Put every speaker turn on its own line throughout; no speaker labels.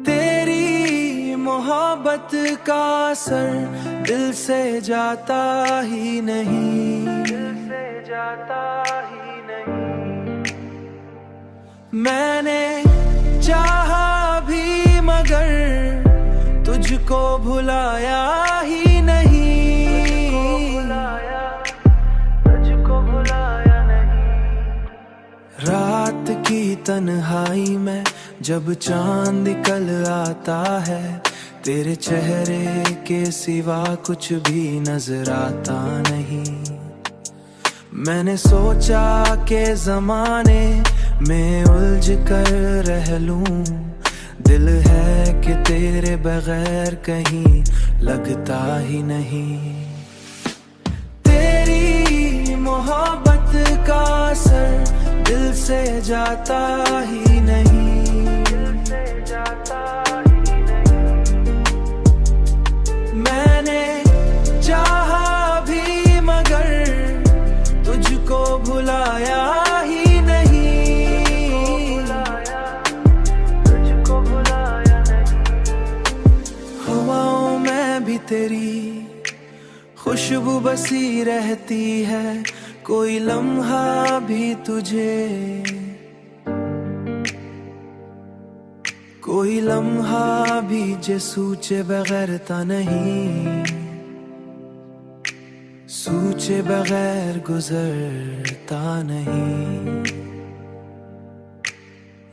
तेरी मोहब्बत का असर दिल से जाता ही नहीं, दिल से जाता ही नहीं। मैंने चाहा भी मगर तुझको भुलाया ही नहीं, तुझको भुलाया नहीं। रात की तन्हाई में जब चांद निकल आता है, तेरे चेहरे के सिवा कुछ भी नजर आता नहीं। मैंने सोचा के जमाने में उलझ कर रह लूं, दिल है कि तेरे बगैर कहीं लगता ही नहीं। तेरी मोहब्बत का असर दिल से जाता ही नहीं, दिल से जाता ही नहीं। मैंने चाहा भी मगर तुझको भुलाया ही नहीं, तुझको भुलाया नहीं। हवाओं में भी तेरी खुशबू बसी रहती है, कोई लम्हा भी तुझे, कोई लम्हा भी जे सूचे बगैर ता नहीं, सूचे बगैर गुजरता नहीं।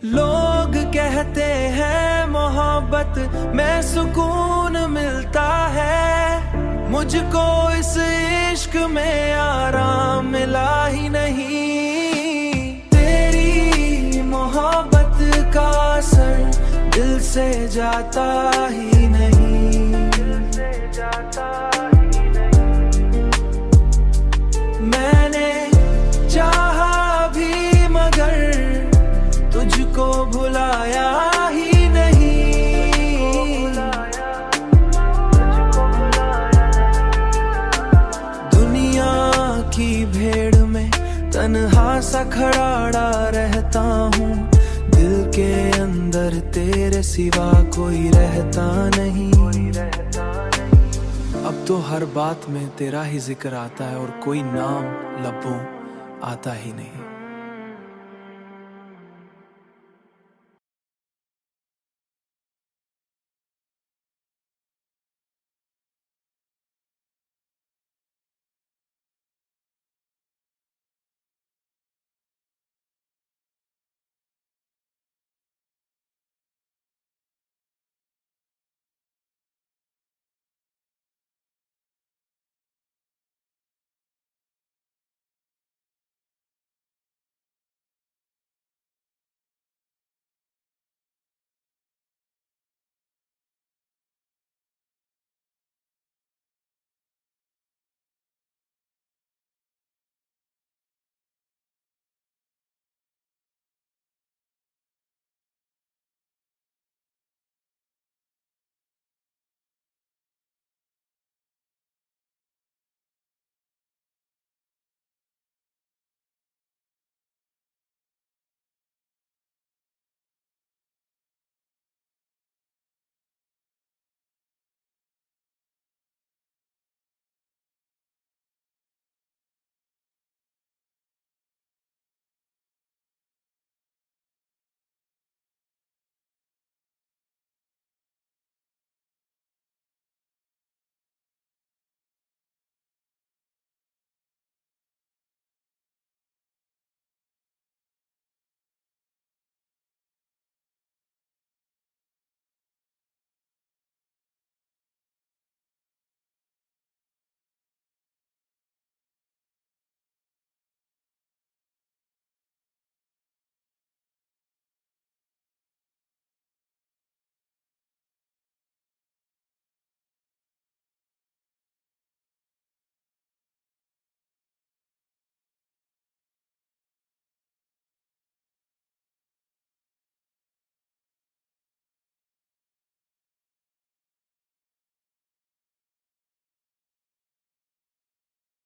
लोग कहते हैं मोहब्बत में सुकून मिलता है, मुझको इस इश्क में आराम मिला ही नहीं। तेरी मोहब्बत का असर दिल से जाता ही नहीं, दिल से जाता ही नहीं। मैंने चाहा भी मगर तुझको भुलाया ही नहीं, तुझको भुलाया नहीं। दुनिया की भीड़ में तन्हा सा खड़ा रहता हूँ, दिल के अंदर तेरे सिवा कोई रहता नहीं। अब तो हर बात में तेरा ही जिक्र आता है और कोई नाम लबों आता ही नहीं।